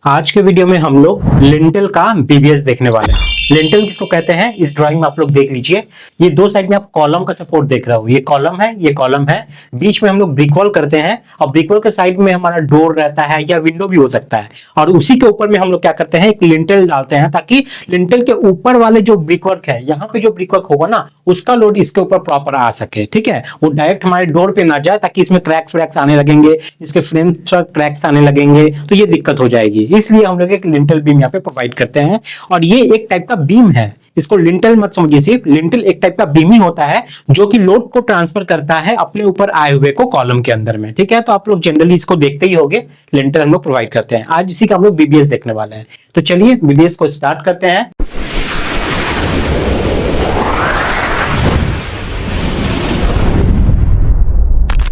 आज के वीडियो में हम लोग लिंटल का बीबीएस देखने वाले हैं। लिंटल किसको कहते हैं इस ड्राइंग में आप लोग देख लीजिए। ये दो साइड में आप कॉलम का सपोर्ट देख रहे हो, ये कॉलम है, ये कॉलम है। बीच में हम लोग ब्रिक वॉल करते हैं और ब्रिक वॉल के साइड में हमारा डोर रहता है या विंडो भी हो सकता है। और उसी के ऊपर में हम लोग क्या करते हैं, एक लिंटल डालते हैं ताकि लिंटल के ऊपर वाले जो ब्रिक वर्क है, यहाँ पे जो ब्रिक वर्क होगा ना, उसका लोड इसके ऊपर प्रॉपर आ सके। ठीक है, वो डायरेक्ट हमारे डोर पे ना जाए ताकि इसमें क्रैक्स व्रैक्स आने लगेंगे, इसके फ्रेम पर क्रैक्स आने लगेंगे तो ये दिक्कत हो जाएगी। इसलिए हम लोग एक लिंटल बीम यहाँ पे प्रोवाइड करते हैं। और ये एक टाइप का बीम है, इसको लिंटल मत समझिए सिर्फ, लिंटल एक टाइप का बीम ही होता है जो कि लोड को ट्रांसफर करता है अपने ऊपर आए हुए को कॉलम के अंदर में। ठीक है, तो आप लोग जनरली इसको देखते ही होंगे, लिंटल हम लोग प्रोवाइड करते हैं। आज इसी का हम लोग बीबीएस देखने वाले हैं। तो चलिए बीबीएस को स्टार्ट करते हैं।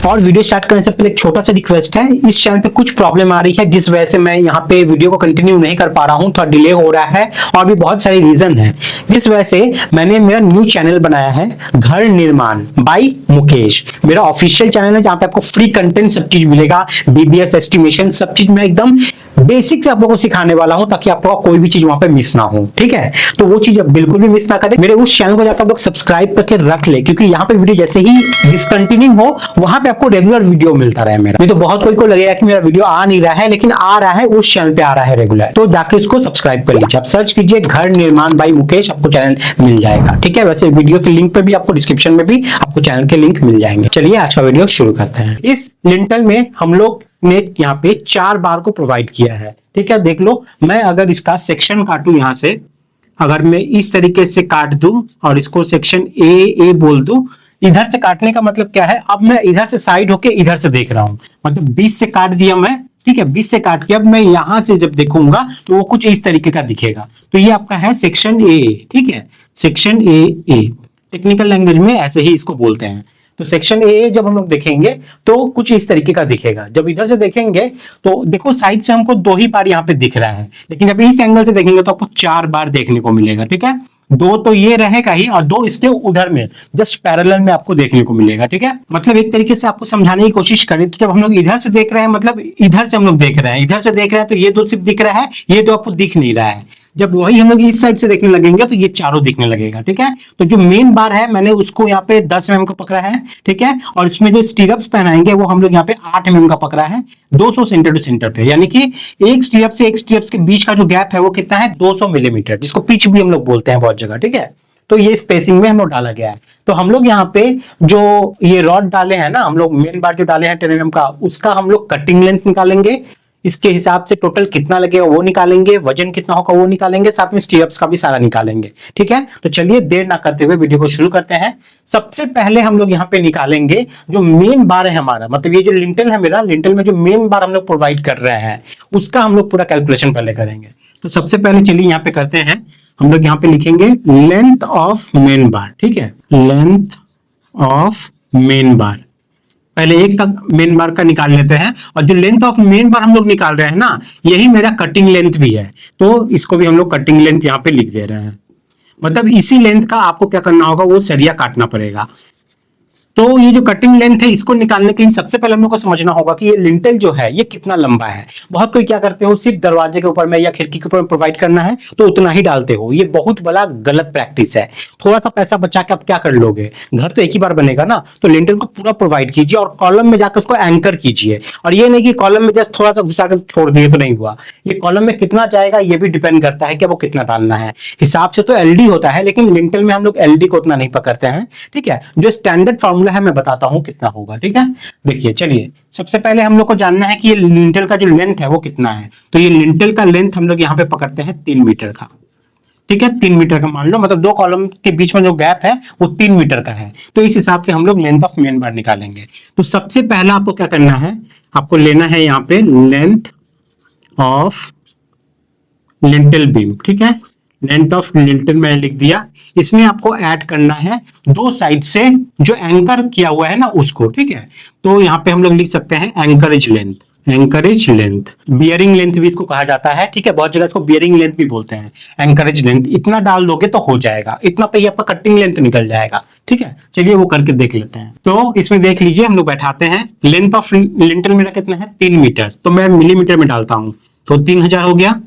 और वीडियो स्टार्ट करने से पहले एक छोटा सा रिक्वेस्ट है, इस चैनल पे कुछ प्रॉब्लम आ रही है जिस वजह से मैं यहाँ पे वीडियो को कंटिन्यू नहीं कर पा रहा हूँ, थोड़ा डिले हो रहा है और भी बहुत सारे रीजन है। जिस वजह से मैंने मेरा न्यू चैनल बनाया है, घर निर्माण बाय मुकेश। मेरा ऑफिशियल चैनल है जहाँ पे आपको फ्री कंटेंट सब चीज मिलेगा, बीबीएस एस्टिमेशन सब चीज मैं एकदम बेसिक से आप लोगों को सिखाने वाला हूं ताकि आपको कोई भी चीज वहां पे मिस ना हो। ठीक है, तो वो चीज अब बिल्कुल भी मिस ना करें। मेरे उस चैनल को जाकर आप लोग सब्सक्राइब करके रख ले, क्योंकि यहाँ पे वीडियो जैसे ही डिसकंटिन्यू हो वहां पे आपको रेगुलर वीडियो मिलता रहे मेरा। नहीं तो बहुत कोई को लगेगा कि मेरा वीडियो आ नहीं रहा है, लेकिन आ रहा है, उस चैनल पे आ रहा है रेगुलर। तो जाके उसको सब्सक्राइब कर लीजिए, आप सर्च कीजिए घर निर्माण बाय मुकेश, आपको चैनल मिल जाएगा। ठीक है, वैसे वीडियो के लिंक पे भी आपको डिस्क्रिप्शन में भी आपको चैनल के लिंक मिल जाएंगे। चलिए आज का वीडियो शुरू करते हैं। इस लिंटल में हम लोग ने यहाँ पे 4 बार को प्रोवाइड किया है। ठीक है, देख लो, मैं अगर इसका सेक्शन काटूं यहाँ से, अगर मैं इस तरीके से काट दूं और इसको सेक्शन ए बोल दूं, इधर से काटने का मतलब क्या है, अब मैं इधर से साइड होके इधर से देख रहा हूं, मतलब 20 से काट दिया मैं। ठीक है, 20 से काट के अब मैं यहां से जब देखूंगा तो वो कुछ इस तरीके का दिखेगा। तो ये आपका है सेक्शन ए। ठीक है, सेक्शन ए टेक्निकल लैंग्वेज में ऐसे ही इसको बोलते हैं। तो सेक्शन ए जब हम लोग देखेंगे तो कुछ इस तरीके का दिखेगा। जब इधर से देखेंगे तो देखो साइड से हमको 2 ही बार यहाँ पे दिख रहा है, लेकिन जब इस एंगल से देखेंगे तो आपको 4 बार देखने को मिलेगा। ठीक है, 2 तो ये रहेगा ही और 2 इसके उधर में जस्ट पैरेलल में आपको देखने को मिलेगा। ठीक है, मतलब एक तरीके से आपको समझाने की कोशिश करें तो जब हम लोग इधर से देख रहे हैं, मतलब इधर से हम लोग देख रहे हैं, इधर से देख रहे हैं तो ये 2 सिर्फ दिख रहा है, ये 2 आपको दिख नहीं रहा है। जब वही हम लोग इस साइड से देखने लगेंगे तो ये चारों दिखने लगेगा। ठीक है, तो जो मेन बार है मैंने उसको यहाँ पे 10 mm का पकड़ा है। ठीक है, और इसमें जो स्टीरअप्स पहनाएंगे वो हम लोग यहाँ पे 8 mm का पकड़ा है, 200 सेंटर टू सेंटर पे, यानी कि एक स्टीरअप से एक स्टीरअप के बीच का जो गैप है वो कितना है, 200 मिलीमीटर, जिसको पिच भी हम लोग बोलते हैं बहुत जगह। ठीक है, तो ये स्पेसिंग में हम लोग डाला गया है। तो हम लोग यहाँ पे जो ये रॉड डाले हैं ना, हम लोग मेन बार जो डाले हैं 10 mm का, उसका हम लोग कटिंग लेंथ निकालेंगे, इसके हिसाब से टोटल कितना लगेगा वो निकालेंगे, वजन कितना होगा वो निकालेंगे, साथ में स्टीरअप्स का भी सारा निकालेंगे। ठीक है, तो चलिए देर ना करते हुए वीडियो को शुरू करते हैं। सबसे पहले हम लोग यहाँ पे निकालेंगे जो मेन बार है हमारा, मतलब ये जो लिंटल है मेरा, लिंटल में जो मेन बार हम लोग प्रोवाइड कर रहे हैं उसका हम लोग पूरा कैलकुलेशन पहले करेंगे। तो सबसे पहले चलिए यहाँ पे करते हैं, हम लोग यहाँ पे लिखेंगे लेंथ ऑफ मेन बार। ठीक है, लेंथ ऑफ मेन बार, पहले एक का मेन बार का निकाल लेते हैं। और जो लेंथ ऑफ मेन बार हम लोग निकाल रहे हैं ना, यही मेरा कटिंग लेंथ भी है, तो इसको भी हम लोग कटिंग लेंथ यहाँ पे लिख दे रहे हैं। मतलब इसी लेंथ का आपको क्या करना होगा, वो सरिया काटना पड़ेगा। तो ये जो कटिंग लेंथ है इसको निकालने के लिए सबसे पहले हम लोग को समझना होगा कि ये लिंटल जो है ये कितना लंबा है। बहुत कोई क्या करते हो, सिर्फ दरवाजे के ऊपर में या खिड़की के ऊपर प्रोवाइड करना है तो उतना ही डालते हो, ये बहुत बड़ा गलत प्रैक्टिस है। थोड़ा सा पैसा बचा के आप क्या कर लोगे, घर तो एक ही बार बनेगा ना, तो लिंटल को पूरा प्रोवाइड कीजिए और कॉलम में जाकर उसको एंकर कीजिए। और ये नहीं कि कॉलम में जस्ट थोड़ा सा घुसा कर छोड़ दिए तो नहीं हुआ, ये कॉलम में कितना जाएगा ये भी डिपेंड करता है कि वो कितना डालना है। हिसाब से तो एलडी होता है, लेकिन लिंटल में हम लोग एलडी को उतना नहीं पकड़ते हैं। ठीक है, जो स्टैंडर्ड फॉर्मूला है मैं बताता हूं कितना होगा। ठीक है, देखिए चलिए, सबसे पहले हम लोग को जानना है कि ये लिंटल का जो लेंथ है वो कितना है। तो ये लिंटल का लेंथ हम लोग यहाँ पे पकड़ते हैं 3 मीटर का। ठीक है, 3 मीटर का मान लो, मतलब 2 कॉलम के बीच में जो गैप है वो 3 मीटर का है। तो इस हिसाब से हम लोग लेंथ ऑफ मेन बार निकालेंगे। तो सबसे पहला आपको क्या करना है, आपको लेना है यहाँ पे लेंथ ऑफ लिंटल बीम। ठीक है, लेंथ ऑफ लिंटल मैंने लिख दिया। इसमें आपको ऐड करना है 2 साइड से जो एंकर किया हुआ है ना उसको। ठीक है, तो यहाँ पे हम लोग लिख सकते हैं anchorage length, anchorage length, bearing length भी इसको कहा जाता है। ठीक है, बहुत जगह इसको बियरिंग लेंथ भी बोलते हैं। एंकरेज लेंथ इतना डाल दोगे तो हो जाएगा, इतना पे ही आपका कटिंग लेंथ निकल जाएगा। ठीक है, चलिए वो करके देख लेते हैं। तो इसमें देख लीजिए, हम लोग बैठाते हैं, लेंथ ऑफ लिंटल मेरा कितना है 3 मीटर, तो मैं मिलीमीटर में डालता हूं। तो 3000 हो गया।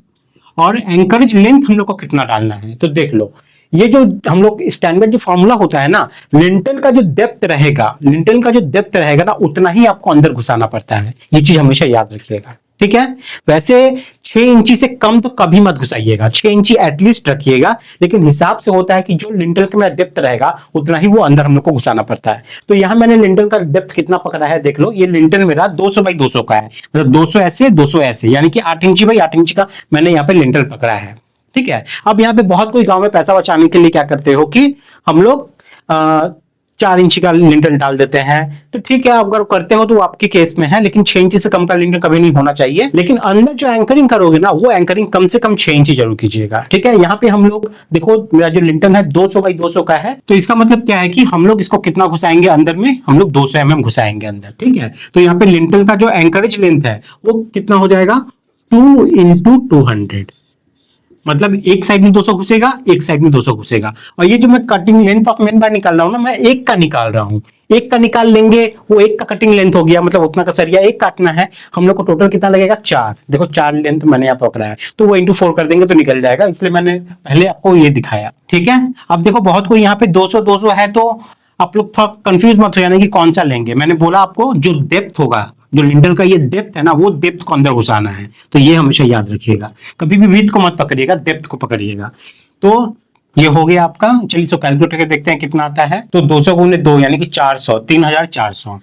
और एंकरेज लेंथ हम लोग को कितना डालना है तो देख लो, ये जो हम लोग स्टैंडर्ड जो फॉर्मूला होता है ना, लिंटल का जो डेप्थ रहेगा, लिंटल का जो डेप्थ रहेगा ना, उतना ही आपको अंदर घुसाना पड़ता है। ये चीज हमेशा याद रखिएगा, ठीक है। वैसे 6 इंची से कम तो कभी मत घुसाइएगा, 6 इंची एटलीस्ट रखिएगा, लेकिन हिसाब से होता है कि जो लिंटल का मेरा डेप्थ रहेगा उतना ही वो अंदर हम लोग को घुसाना पड़ता है। तो यहां मैंने लिंटल का डेप्थ कितना पकड़ा है देख लो, ये लिंटल मेरा 200 बाई 200 का है, मतलब 200 ऐसे 200 ऐसे, यानी कि 8 इंची बाई 8 इंची का मैंने यहाँ पे लिंटल पकड़ा है, ठीक है। अब यहाँ पे बहुत कोई गांव में पैसा बचाने के लिए क्या करते हो कि हम लोग 4 इंची का लिंटल डाल देते हैं, तो ठीक है, अगर करते हो तो आपके केस में है, लेकिन 6 इंची से कम का लिंटल कभी नहीं होना चाहिए। लेकिन अंदर जो एंकरिंग करोगे ना, वो एंकरिंग कम से कम 6 इंची जरूर कीजिएगा, ठीक है। यहाँ पे हम लोग देखो, मेरा जो लिंटल है 200 बाई 200 का है, तो इसका मतलब क्या है कि हम लोग इसको कितना घुसाएंगे अंदर में, हम लोग 200 mm घुसाएंगे अंदर, ठीक है। तो यहाँ पे लिंटल का जो एंकरेज लेंथ है वो कितना हो जाएगा, 2 इंटू 200, मतलब एक साइड में 200 घुसेगा, एक साइड में 200 घुसेगा। और ये जो मैं कटिंग लेंथ ऑफ मेन बार निकाल रहा हूं ना, मैं एक का निकाल रहा हूं, एक का निकाल लेंगे, वो एक का कटिंग लेंथ हो गया, मतलब उतना का सरिया एक काटना है। हम लोग को टोटल कितना लगेगा, 4। देखो 4 लेंथ मैंने यहाँ पकड़ा है, तो वो इंटू 4 कर देंगे तो निकल जाएगा, इसलिए मैंने पहले आपको ये दिखाया, ठीक है। अब देखो बहुत कोई यहाँ पे 200 200 है, तो आप लोग थोड़ा कंफ्यूज मत हो जाना कि कौन सा लेंगे। मैंने बोला आपको जो डेप्थ होगा, जो लिंटल का ये डेप्थ है ना, वो डेप्थ को अंदर घुसाना है, तो ये हमेशा याद रखिएगा। कभी भी विड्थ को मत पकड़िएगा, डेप्थ को पकड़िएगा। तो ये हो गया आपका। चलिए इसको कैलकुलेट करके देखते हैं कितना आता है। तो 200 गुने 2 यानी कि 400, 3400,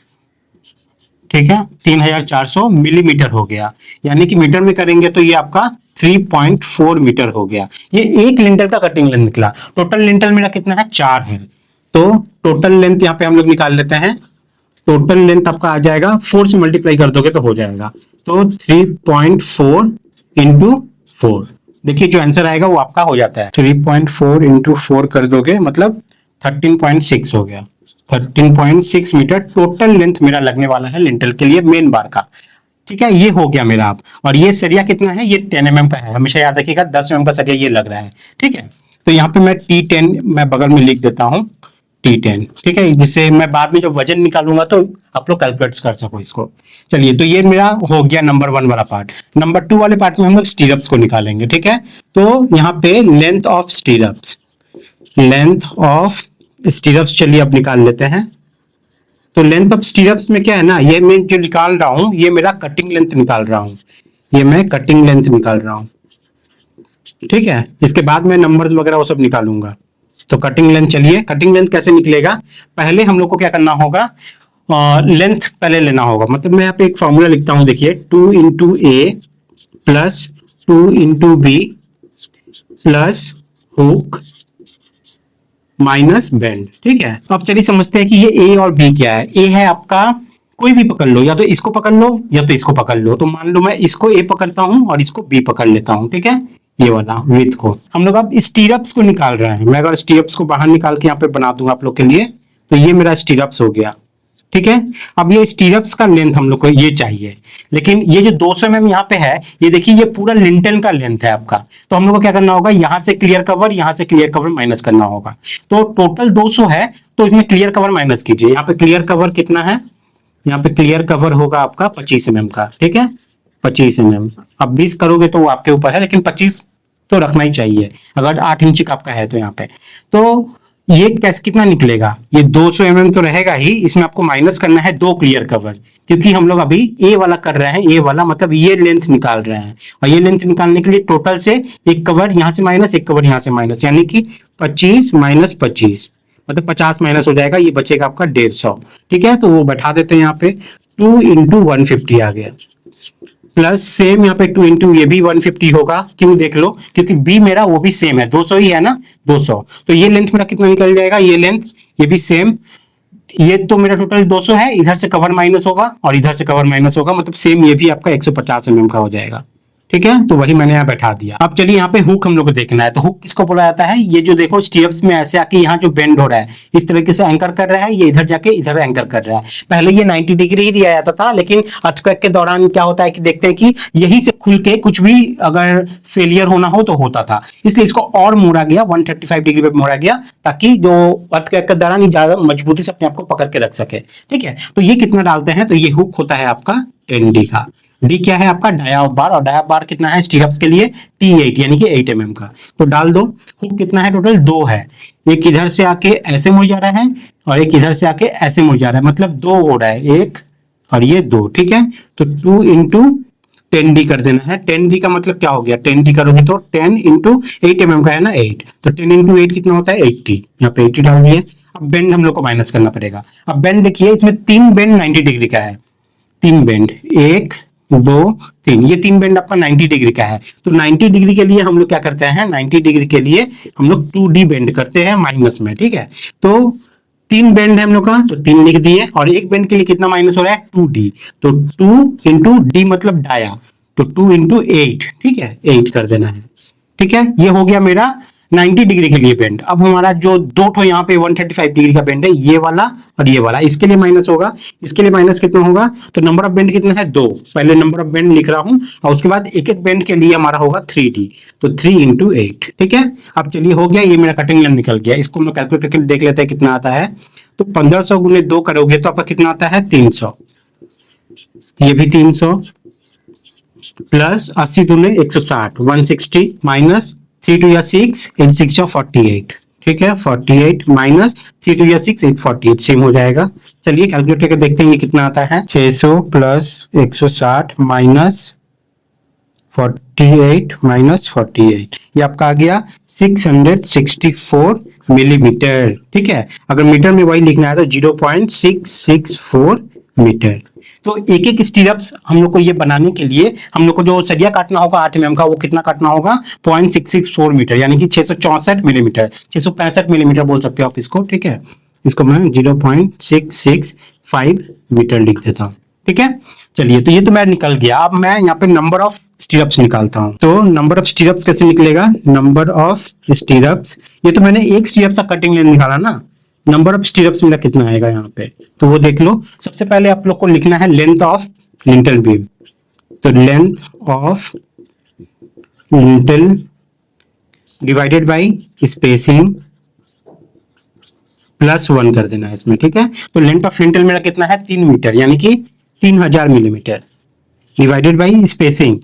ठीक है, 3400 मिलीमीटर हो गया। यानी कि मीटर में करेंगे तो ये आपका 3.4 मीटर हो गया। ये एक लिंटल का कटिंग लेंथ निकला। टोटल लिंटल मेरा कितना है, 4 है, तो टोटल लेंथ यहाँ पे हम लोग निकाल लेते हैं। टोटल लेंथ आपका आ जाएगा, 4 से मल्टीप्लाई कर दोगे तो हो जाएगा, तो 3.4 इंटू 4। देखिए जो आंसर आएगा वो आपका हो जाता है 3.4 इंटू 4 कर दोगे, मतलब 13.6 हो गया। 13.6 मीटर टोटल लेंथ मेरा लगने वाला है लिंटल के लिए मेन बार का, ठीक है। ये हो गया मेरा आप। और ये सरिया कितना है, ये 10 mm का है, हमेशा याद रखिएगा 10 mm का सरिया ये लग रहा है, ठीक है। तो यहाँ पे मैं T10 मैं बगल में लिख देता हूँ, T10, ठीक है, जिससे मैं बाद में जब वजन निकालूंगा तो आप लोग कैलकुलेट कर सको इसको। चलिए, तो ये मेरा हो गया नंबर 1 वाला पार्ट। नंबर 2 वाले पार्ट में हम लोग स्टीरअप्स को निकालेंगे, ठीक है। तो यहाँ पे लेंथ ऑफ स्टीरअप्स, लेंथ ऑफ स्टीरअप्स चलिए अब निकाल लेते हैं। तो लेंथ ऑफ स्टीरअप्स में क्या है ना, ये मैं जो निकाल रहा हूं ये मेरा कटिंग लेंथ निकाल रहा हूं, ये मैं कटिंग लेंथ निकाल रहा हूं, ठीक है। इसके बाद मैं नंबर्स वगैरह वो सब निकालूंगा। तो कटिंग लेंथ, चलिए कटिंग लेंथ कैसे निकलेगा, पहले हम लोग को क्या करना होगा, लेंथ पहले लेना होगा। मतलब मैं यहाँ पे एक फॉर्मूला लिखता हूं, देखिए 2 into A plus 2 into B plus hook minus bend, ठीक है। तो अब चलिए समझते हैं कि ये ए और बी क्या है। ए है आपका, कोई भी पकड़ लो, या तो इसको पकड़ लो या तो इसको पकड़ लो। तो मान लो मैं इसको ए पकड़ता हूं और इसको बी पकड़ लेता हूं, ठीक है, ये वाला विड्थ को। हम लोग अब स्टीरअप्स को निकाल रहे हैं। मैं अगर स्टीरअप्स को बाहर निकाल के यहाँ पे बना दूंगा आप लोग के लिए, तो ये मेरा स्टीरअप्स हो गया, ठीक है। अब ये स्टीरअप्स का लेंथ हम लोग को ये चाहिए, लेकिन ये जो 200 mm यहाँ पे है, ये देखिए ये पूरा लिंटल का लेंथ है आपका। तो हम लोग को क्या करना होगा, यहाँ से क्लियर कवर, यहाँ से क्लियर कवर माइनस करना होगा। तो टोटल 200 है, तो इसमें क्लियर कवर माइनस कीजिए। यहाँ पे क्लियर कवर कितना है, यहाँ पे क्लियर कवर होगा आपका 25 mm का, ठीक है, 25 mm। अब 20 करोगे तो वो आपके ऊपर है, लेकिन 25 तो रखना ही चाहिए अगर 8 इंच का आपका है तो। यहाँ पे तो ये कैसे कितना निकलेगा, ये 200 mm तो रहेगा ही, इसमें आपको माइनस करना है 2 क्लियर कवर, क्योंकि हम लोग अभी ए वाला कर रहे हैं, ए वाला मतलब ये लेंथ निकाल रहे हैं। और ये लेंथ निकालने के लिए टोटल से एक कवर यहाँ से माइनस, एक कवर यहाँ से माइनस, यानी कि 25 माइनस 25 मतलब 50 माइनस हो जाएगा, ये बचेगा आपका 150, ठीक है। तो वो बैठा देते हैं यहाँ पे, 2 इंटू 150 आ गया, प्लस सेम यहाँ पे 2 इंटू ये भी 150 होगा। क्यों, देख लो, क्योंकि बी मेरा वो भी सेम है, 200 ही है ना, 200। तो ये लेंथ मेरा कितना निकल जाएगा, ये लेंथ ये भी सेम, ये तो मेरा टोटल 200 है, इधर से कवर माइनस होगा और इधर से कवर माइनस होगा, मतलब सेम ये भी आपका 150 mm का हो जाएगा, ठीक है। तो वही मैंने यहाँ बैठा दिया। अब चलिए यहाँ पे हुक हम लोग को देखना है। तो हुक किसको बोला जाता है, ये जो देखो स्टीरअप्स में ऐसे आके यहाँ जो बेंड हो रहा है, इस तरीके से एंकर कर रहा है, ये इधर जाके इधर एंकर कर रहा है। पहले ये 90 डिग्री ही दिया जाता था, लेकिन अर्थक्वेक के दौरान क्या होता है कि देखते हैं कि यहीं से खुल के कुछ भी अगर फेलियर होना हो तो होता था, इसलिए इसको और मोड़ा गया, 135 डिग्री पे मोड़ा गया, ताकि जो अर्थक्वेक के दौरान ये ज्यादा मजबूती से अपने आप को पकड़ के रख सके, ठीक है। तो ये कितना डालते हैं, तो ये हुक होता है आपका 10D का। डी क्या है आपका डाया बार, और डाया बार कितना है स्टीरअप्स के लिए T8 यानी कि 8 mm का। तो डाल दो। हुक कितना है टोटल, 2 है। एक इधर से आके ऐसे मुड़ जा रहा है और एक इधर से आके ऐसे मुड़ जा रहा है, मतलब 2 हो रहा है, एक और ये 2, ठीक है। तो 2 इंटू 10D कर देना है। 10D का मतलब क्या हो गया, 10D करोगे तो 10 इंटू 8 mm का है ना 8, तो 10 इंटू 8 कितना होता है 80। यहाँ पे 80 डाल दिए। अब बेंड हम लोग को माइनस करना पड़ेगा। अब बेंड देखिए, इसमें 3 बेंड 90 डिग्री का है। 3 बेंड, 1 2 3, ये 3 बेंड आपका 90 डिग्री का है। तो 90 डिग्री के लिए हम लोग क्या करते हैं, 90 डिग्री के लिए हम लोग 2D बेंड करते हैं माइनस में, ठीक है। तो 3 बेंड है हम लोग का, तो 3 लिख दिए, और एक बेंड के लिए कितना माइनस हो रहा है 2D, तो 2 इंटू डी मतलब डाया, तो 2 इंटू 8, ठीक है, 8 कर देना है, ठीक है। ये हो गया मेरा 90 डिग्री के लिए बेंड। अब हमारा जो दो ठो यहाँ पे 135 डिग्री का बेंड है, ये वाला और ये वाला, इसके लिए माइनस होगा। इसके लिए माइनस कितना होगा, तो नंबर ऑफ बेंड कितना है 2, पहले नंबर ऑफ बेंड लिख रहा हूं, और उसके बाद एक एक बेंड के लिए हमारा होगा 3D, तो 3 इंटू 8, ठीक है। अब चलिए हो गया, ये मेरा कटिंग लेंथ निकल गया। इसको हम लोग कैलकुलेट करके देख लेते हैं कितना आता है। तो 1500 गुने 2 करोगे तो आपका कितना आता है 300, ये भी 300 प्लस 80 दूने 160, 160 माइनस 3 2 या 6, 8 6 या 48, ठीक है। 48 माइनस 3 2 या 6, 848 सेम हो जाएगा। चलिए कैलकुलेट करके देखते हैं ये कितना आता है। 600 प्लस 160 माइनस 48 माइनस 48, ये आपका आ गया 664 मिलीमीटर, ठीक है। अगर मीटर में वही लिखना है तो 0.664 मीटर। तो एक एक स्टीरअप्स हम लोग को ये बनाने के लिए हम लोग को जो सरिया काटना होगा 8 mm का, वो कितना काटना होगा 0.664 मीटर, यानी कि 664 मिलीमीटर, 665 मिलीमीटर बोल सकते हो आप इसको, ठीक है। इसको मैं 0.665 मीटर लिख देता हूँ, ठीक है। चलिए, तो ये तो मैं निकल गया। अब मैं यहाँ पे नंबर ऑफ स्टीरअप्स निकालता हूँ। तो नंबर ऑफ स्टीरअप्स कैसे निकलेगा, नंबर ऑफ स्टीरअप्स, ये तो मैंने एक स्टीरअप का कटिंग लेंथ निकाला ना, नंबर ऑफ स्टीरअप्स मेरा कितना आएगा यहाँ पे, तो वो देख लो। सबसे पहले आप लोग को लिखना है लेंथ ऑफ लिंटल बीम, तो length of lintel divided by spacing +1 कर देना है इसमें, ठीक है। तो लेंथ ऑफ लिंटल मेरा कितना है 3 मीटर, यानी कि 3000 millimetre, divided by spacing,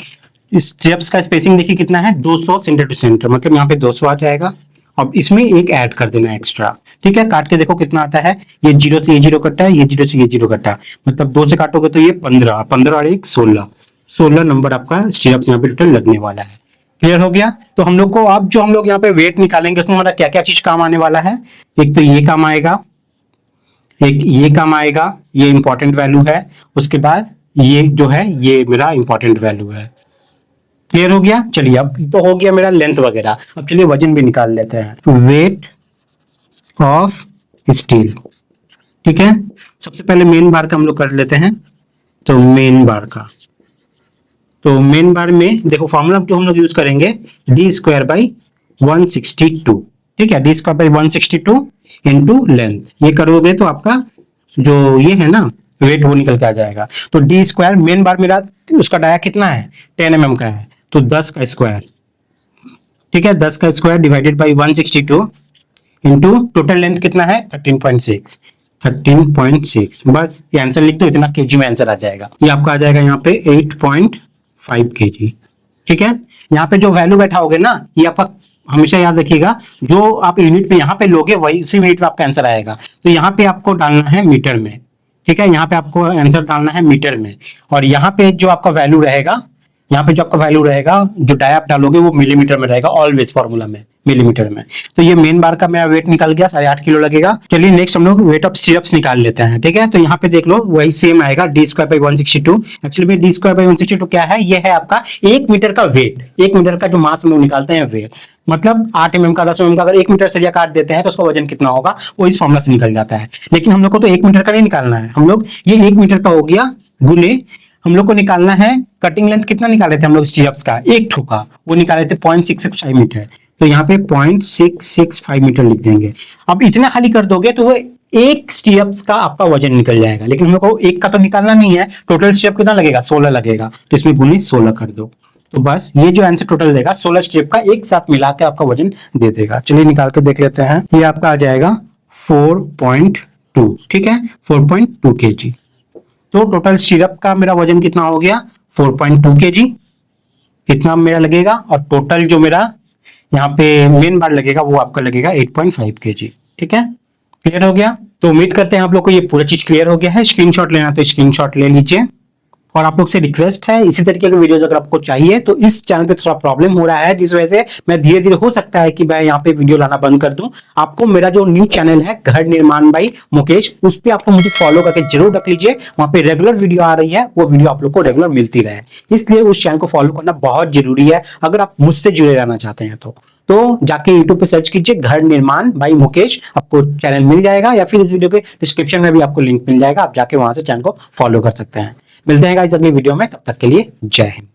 steps का स्पेसिंग देखिए कितना है 200 सेंटर टू सेंटर, मतलब यहाँ पे 200 आ जाएगा। अब इसमें एक ऐड कर देना एक्स्ट्रा, ठीक है। काट के देखो कितना आता है, ये 0 से ये 0 कटा है, ये 0 से ये 0 कटा है, मतलब 2 से काटोगे तो ये 15, 15 और एक 16, 16 नंबर आपका स्टीरअप्स यहाँ पे टोटल लगने वाला है। क्लियर हो गया। तो हम लोग को अब जो हम लोग यहाँ पे वेट निकालेंगे उसमें हमारा क्या क्या चीज काम आने वाला है, एक तो ये काम आएगा, एक ये काम आएगा, ये इंपॉर्टेंट वैल्यू है, उसके बाद ये जो है ये मेरा इंपॉर्टेंट वैल्यू है। क्लियर हो गया। चलिए, अब तो हो गया मेरा लेंथ वगैरह, अब चलिए वजन भी निकाल लेते हैं। वेट ऑफ स्टील, ठीक है। सबसे पहले मेन बार का हम लोग कर लेते हैं। तो मेन बार का, तो मेन बार में देखो फॉर्मूला जो हम लोग यूज करेंगे d²/162, ठीक है। d²/162 इंटू लेंथ, ये करोगे तो आपका जो ये है ना वेट वो निकल के आ जाएगा। तो d², मेन बार मेरा उसका डाया कितना है 10 mm का है, तो 10 का स्क्वायर, ठीक है, 10 का square divided by 162 into total length कितना है 13.6, 13.6, बस ये आंसर लिख दो, इतना केजी में आंसर आ जाएगा। ये आपका आ जाएगा यहाँ पे 8.5 kg, ठीक है। यहाँ पे जो वैल्यू बैठा होगे ना, ये आपका हमेशा याद रखिएगा, जो आप यूनिट में यहाँ पे लोगे वही उसी यूनिट में आपका आंसर आएगा। तो यहाँ पे आपको डालना है मीटर में, ठीक है, यहाँ पे आपको आंसर डालना है मीटर में, और यहाँ पे जो आपका वैल्यू रहेगा, यहाँ पे जो आपका वैल्यू रहेगा जो डाया आप डालोगे वो मिलीमीटर में रहेगा, ऑलवेज फॉर्मूला में मिलीमीटर में। तो ये मेन बार का मेरा वेट निकल गया, 8.5 किलो लगेगा। चलिए नेक्स्ट हम लोग वेट ऑफ स्टीरअप्स निकाल लेते हैं, ठीक है। तो यहाँ पे देख लो वही सेम आएगा d²/162। एक्चुअली में d²/162 क्या है, ये है आपका 1 मीटर का वेट, 1 मीटर का जो मास हम लोग निकालते हैं वेट, मतलब 8 mm का 10 mm का अगर 1 मीटर सरिया काट देते हैं तो उसका वजन कितना होगा वो इस फॉर्मूला से निकल जाता है। लेकिन हम लोग को तो 1 मीटर का नहीं निकालना है, हम लोग ये 1 मीटर का हो गया गुने हम लोग को निकालना है कटिंग लेंथ कितना निकाले थे हम लोग स्टीरअप्स का, एक ठोका वो निकाले थे 0.665 मीटर, तो यहाँ पे 0.665 मीटर लिख देंगे। अब इतना खाली कर दोगे तो वो एक स्टीरअप्स का आपका वजन निकल जाएगा, लेकिन हम लोग को एक का तो निकालना नहीं है, टोटल स्टीरअप कितना लगेगा 16 लगेगा, तो इसमें गुने 16 कर दो, तो बस ये जो आंसर टोटल देगा 16 स्टेप का एक साथ मिला के आपका वजन दे देगा। चलिए निकाल के देख लेते हैं, ये आपका आ जाएगा 4.2, ठीक है, 4.2 kg। तो टोटल स्टीरअप का मेरा वजन कितना हो गया 4.2 kg इतना मेरा लगेगा, और टोटल जो मेरा यहाँ पे मेन बार लगेगा वो आपका लगेगा 8.5 kg। ठीक है, क्लियर हो गया? तो उम्मीद करते हैं आप लोग को ये पूरा चीज क्लियर हो गया है। स्क्रीनशॉट लेना तो स्क्रीनशॉट ले लीजिए, और आप लोग से रिक्वेस्ट है इसी तरीके के वीडियोस अगर आपको चाहिए तो इस चैनल पे थोड़ा प्रॉब्लम हो रहा है, जिस वजह से मैं धीरे धीरे हो सकता है कि मैं यहाँ पे वीडियो लाना बंद कर दूं। आपको मेरा जो न्यू चैनल है घर निर्माण बाई मुकेश, उस पे आपको मुझे फॉलो करके जरूर रख लीजिए। वहां पे रेगुलर वीडियो आ रही है, वो वीडियो आप लोग को रेगुलर मिलती रहे, इसलिए उस चैनल को फॉलो करना बहुत जरूरी है अगर आप मुझसे जुड़े रहना चाहते हैं तो जाके YouTube पे सर्च कीजिए घर निर्माण बाई मुकेश, आपको चैनल मिल जाएगा, या फिर इस वीडियो के डिस्क्रिप्शन में भी आपको लिंक मिल जाएगा, आप जाके वहां से चैनल को फॉलो कर सकते हैं। मिलते हैं गाइस अगली वीडियो में, तब तक के लिए जय हिंद।